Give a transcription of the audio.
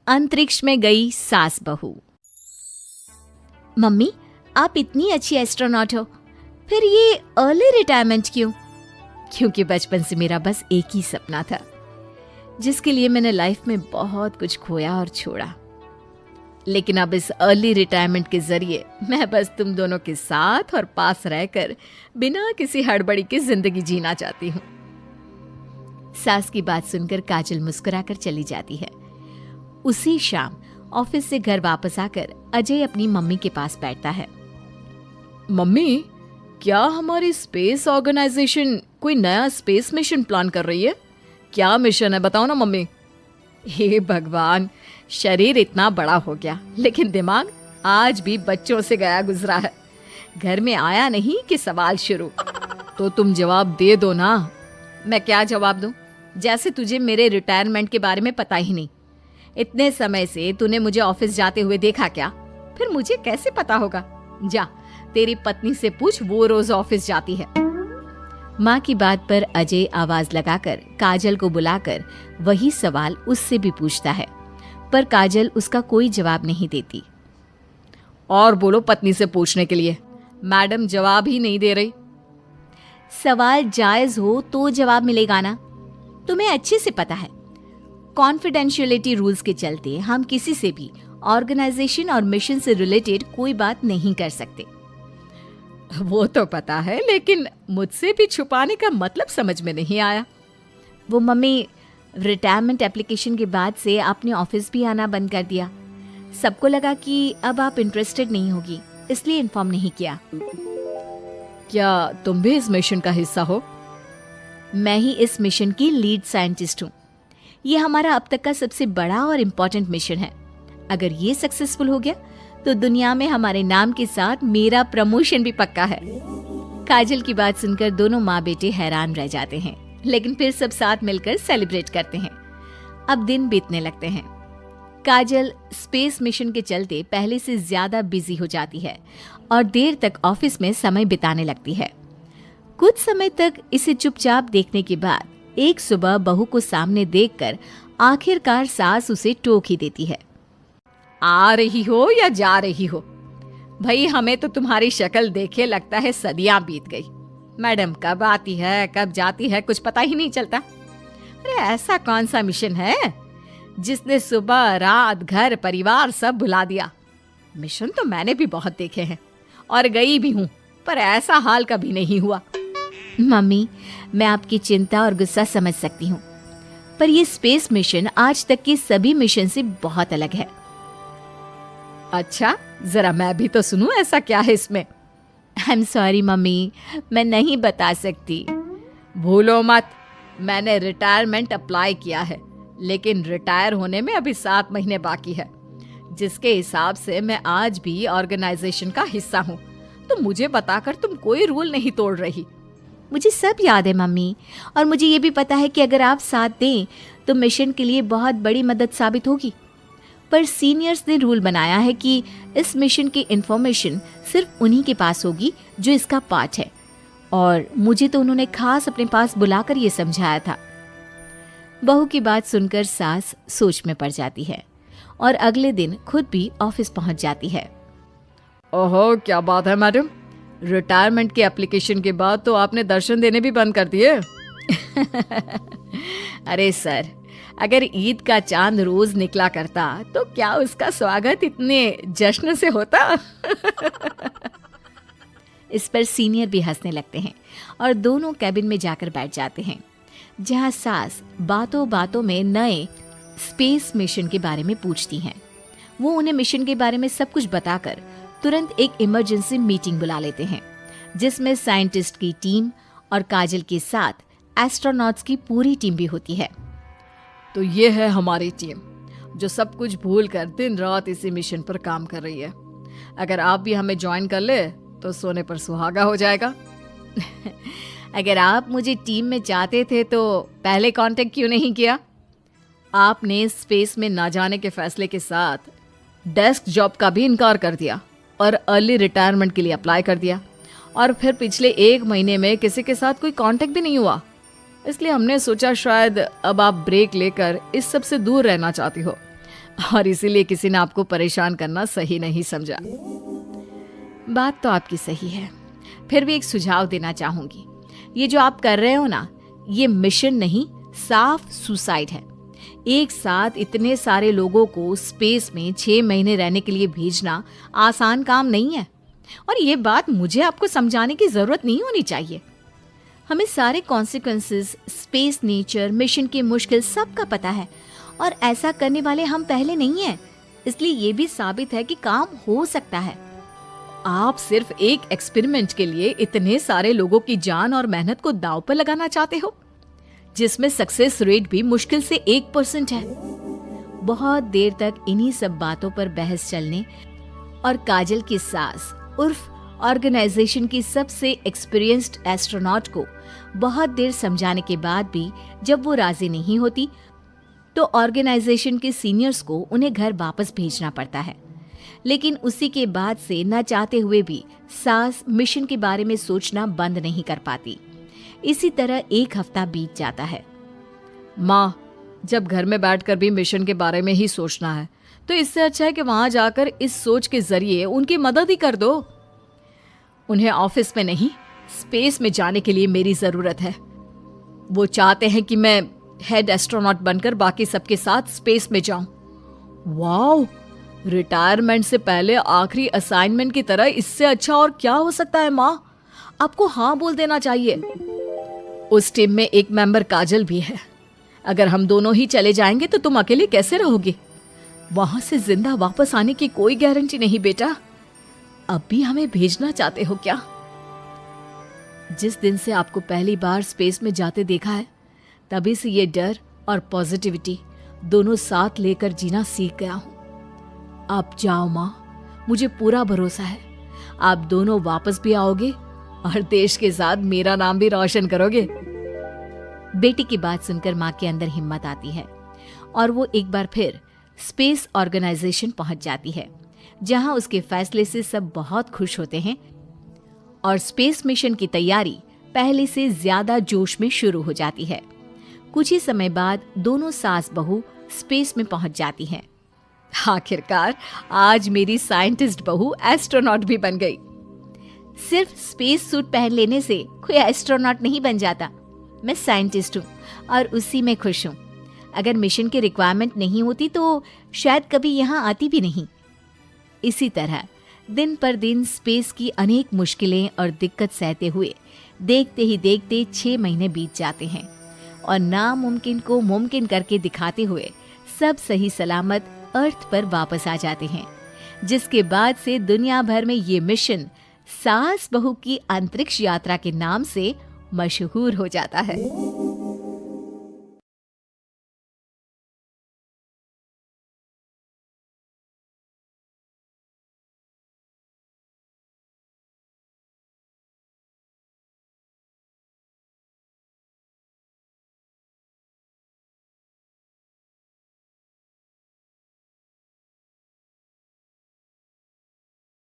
अंतरिक्ष में गई सास बहू। मम्मी, आप इतनी अच्छी एस्ट्रोनॉट हो, फिर ये अर्ली रिटायरमेंट क्यों? क्योंकि बचपन से मेरा बस एक ही सपना था, जिसके लिए मैंने लाइफ में बहुत कुछ खोया और छोड़ा। लेकिन अब इस अर्ली रिटायरमेंट के जरिए मैं बस तुम दोनों के साथ और पास रहकर बिना किसी हड़बड़ी के जिंदगी जीना चाहती हूँ। सास की बात सुनकर काजल मुस्कुराकर चली जाती है। उसी शाम ऑफिस से घर वापस आकर अजय अपनी मम्मी के पास बैठता है। मम्मी, क्या हमारी स्पेस ऑर्गेनाइजेशन कोई नया स्पेस मिशन प्लान कर रही है? क्या मिशन है, बताओ ना मम्मी। हे भगवान, शरीर इतना बड़ा हो गया लेकिन दिमाग आज भी बच्चों से गया गुजरा है। घर में आया नहीं कि सवाल शुरू। तो तुम जवाब दे दो ना। मैं क्या जवाब दूं? जैसे तुझे मेरे रिटायरमेंट के बारे में पता ही नहीं। इतने समय से तूने मुझे ऑफिस जाते हुए देखा क्या? फिर मुझे कैसे पता होगा? जा, तेरी पत्नी से पूछ, वो रोज ऑफिस जाती है। माँ की बात पर अजय आवाज लगाकर काजल को बुलाकर वही सवाल उससे भी पूछता है, पर काजल उसका कोई जवाब नहीं देती। और बोलो पत्नी से पूछने के लिए, मैडम जवाब ही नहीं दे रही। सवाल जायज हो तो जवाब मिलेगा ना, तुम्हें अच्छे से पता है। कॉन्फिडेंशियलिटी रूल्स के चलते हम किसी से भी ऑर्गेनाइजेशन और मिशन से रिलेटेड कोई बात नहीं कर सकते। वो तो पता है, लेकिन मुझसे भी छुपाने का मतलब समझ में नहीं आया। वो मम्मी, रिटायरमेंट एप्लीकेशन के बाद से आपने ऑफिस भी आना बंद कर दिया। सबको लगा कि अब आप इंटरेस्टेड नहीं होगी, इसलिए इन्फॉर्म नहीं किया। क्या तुम भी इस मिशन का हिस्सा हो? मैं ही इस मिशन की लीड साइंटिस्ट हूँ। ये हमारा अब तक का सबसे बड़ा और इम्पोर्टेंट मिशन है। अगर ये सक्सेसफुल हो गया तो दुनिया में हमारे नाम के साथ मेरा प्रमोशन भी पक्का है। काजल की बात सुनकर दोनों माँ बेटे हैरान रह जाते हैं, लेकिन फिर सब साथ मिलकर सेलिब्रेट करते हैं। अब दिन बीतने लगते हैं। काजल स्पेस मिशन के चलते पहले से ज्यादा बिजी हो जाती है और देर तक ऑफिस में समय बिताने लगती है। कुछ समय तक इसे चुपचाप देखने के बाद एक सुबह बहू को सामने देखकर आखिरकार सास उसे टोक ही देती है। आ रही हो या जा रही हो? भाई, हमें तो तुम्हारी शक्ल देखे लगता है सदियां बीत गई। मैडम कब आती है कब जाती है कुछ पता ही नहीं चलता। अरे ऐसा कौन सा मिशन है जिसने सुबह रात घर परिवार सब भुला दिया? मिशन तो मैंने भी बहुत देखे हैं और गई भी हूँ, पर ऐसा हाल कभी नहीं हुआ। मम्मी, मैं आपकी चिंता और गुस्सा समझ सकती हूँ, पर ये स्पेस मिशन आज तक के सभी मिशन से बहुत अलग है। अच्छा, जरा मैं भी तो सुनूं, ऐसा क्या है इसमें? आई एम सॉरी मम्मी, मैं नहीं बता सकती। भूलो मत, मैंने रिटायरमेंट अप्लाई किया है, लेकिन रिटायर होने में अभी 7 महीने बाकी है, जिसके हिसाब से मैं आज भी ऑर्गेनाइजेशन का हिस्सा हूँ। तो मुझे बताकर तुम कोई रूल नहीं तोड़ रही। मुझे सब याद है मम्मी, और मुझे ये भी पता है कि अगर आप साथ दें तो मिशन के लिए बहुत बड़ी मदद साबित होगी। पर सीनियर्स ने रूल बनाया है कि इस मिशन की इंफॉर्मेशन सिर्फ उन्हीं के पास होगी जो इसका पार्ट है, और मुझे तो उन्होंने खास अपने पास बुलाकर ये समझाया था। बहू की बात सुनकर सास सोच में पड़ जाती है और अगले दिन खुद भी ऑफिस पहुंच जाती है। ओहो, क्या बात है मैडम, रिटायरमेंट के एप्लीकेशन के बाद तो आपने दर्शन देने भी बंद कर दिए। अरे सर, अगर ईद का चांद रोज निकला करता तो क्या उसका स्वागत इतने जश्न से होता? इस पर सीनियर भी हंसने लगते हैं और दोनों कैबिन में जाकर बैठ जाते हैं, जहां सास बातों बातों में नए स्पेस मिशन के बारे में पूछती हैं। वो उन्हें मिशन के बारे में सब कुछ बताकर तुरंत एक इमरजेंसी मीटिंग बुला लेते हैं, जिसमें साइंटिस्ट की टीम और काजल के साथ एस्ट्रोनॉट्स की पूरी टीम भी होती है। तो ये है हमारी टीम, जो सब कुछ भूल कर दिन रात इसी मिशन पर काम कर रही है। अगर आप भी हमें ज्वाइन कर ले तो सोने पर सुहागा हो जाएगा। अगर आप मुझे टीम में चाहते थे तो पहले कांटेक्ट क्यों नहीं किया? आपने स्पेस में ना जाने के फैसले के साथ डेस्क जॉब का भी इनकार कर दिया और अर्ली रिटायरमेंट के लिए अप्लाई कर दिया, और फिर पिछले 1 महीने में किसी के साथ कोई कांटेक्ट भी नहीं हुआ। इसलिए हमने सोचा शायद अब आप ब्रेक लेकर इस सब से दूर रहना चाहती हो। और इसीलिए किसी ने आपको परेशान करना सही नहीं समझा। बात तो आपकी सही है, फिर भी एक सुझाव देना चाहूंगी। ये जो आप कर रहे हो ना, ये मिशन नहीं, साफ सुसाइड है। एक साथ इतने सारे लोगों को स्पेस में 6 महीने रहने के लिए भेजना आसान काम नहीं है। और ये बात मुझे आपको समझाने की जरूरत नहीं होनी चाहिए। हमें सारे कॉन्सिक्वेंसेस, स्पेस नेचर, मिशन की मुश्किल सबका पता है, और ऐसा करने वाले हम पहले नहीं हैं। इसलिए ये भी साबित है कि काम हो सकता है। आप सिर्फ एक एक्सपेरिमेंट के लिए इतने सारे लोगों की जान और मेहनत को दांव पर लगाना चाहते हो, जिसमें सक्सेस रेट भी मुश्किल से 1% है। बहुत देर तक इन्हीं सब बातों पर बहस चलने और काजल की सास उर्फ ऑर्गेनाइजेशन की सबसे एक्सपीरियंस्ड एस्ट्रोनॉट को बहुत देर समझाने के बाद भी जब वो राजी नहीं होती, तो ऑर्गेनाइजेशन के सीनियर्स को उन्हें घर वापस भेजना पड़ता है। लेकिन उसी के बाद से न चाहते हुए भी सास मिशन के बारे में सोचना बंद नहीं कर पाती। इसी तरह 1 हफ्ता बीत जाता है। माँ, जब घर में बैठकर भी मिशन के बारे में ही सोचना है, तो इससे अच्छा है कि वहां जाकर इस सोच के जरिए उनकी मदद ही कर दो। उन्हें ऑफिस में नहीं, स्पेस में जाने के लिए मेरी जरूरत है। वो चाहते हैं कि मैं हेड एस्ट्रोनॉट बनकर बाकी सबके साथ स्पेस में जाऊं। वाओ, रिटायरमेंट से पहले आखिरी असाइनमेंट की तरह इससे अच्छा और क्या हो सकता है माँ? आपको हाँ बोल देना चाहिए। उस टीम में एक मेंबर काजल भी है। अगर हम दोनों ही चले जाएंगे तो तुम अकेले कैसे रहोगे? वहां से जिंदा वापस आने की कोई गारंटी नहीं बेटा। अब भी हमें भेजना चाहते हो क्या? जिस दिन से आपको पहली बार स्पेस में जाते देखा है, तभी से ये डर और पॉजिटिविटी दोनों साथ लेकर जीना सीख गया हूं। आप जाओ माँ, मुझे पूरा भरोसा है आप दोनों वापस भी आओगे और देश के साथ मेरा नाम भी रोशन करोगे। बेटी की बात सुनकर माँ के अंदर हिम्मत आती है और वो एक बार फिर स्पेस ऑर्गेनाइजेशन पहुंच जाती है, जहां उसके फैसले से सब बहुत खुश होते हैं और स्पेस मिशन की तैयारी पहले से ज्यादा जोश में शुरू हो जाती है। कुछ ही समय बाद दोनों सास बहू स्पेस में पहुंच जाती हैं। आखिरकार आज मेरी साइंटिस्ट बहू एस्ट्रोनॉट भी बन गई। सिर्फ स्पेस सूट पहन लेने से कोई एस्ट्रोनॉट नहीं बन जाता। मैं साइंटिस्ट हूँ और उसी में खुश हूँ। अगर मिशन की रिक्वायरमेंट नहीं होती तो शायद कभी यहाँ आती भी नहीं। इसी तरह दिन पर दिन स्पेस की अनेक मुश्किलें और दिक्कत सहते हुए देखते ही देखते 6 महीने बीत जाते हैं और नामुमकिन को मुमकिन करके दिखाते हुए सब सही सलामत अर्थ पर वापस आ जाते हैं, जिसके बाद से दुनिया भर में ये मिशन सास बहू की अंतरिक्ष यात्रा के नाम से मशहूर हो जाता है।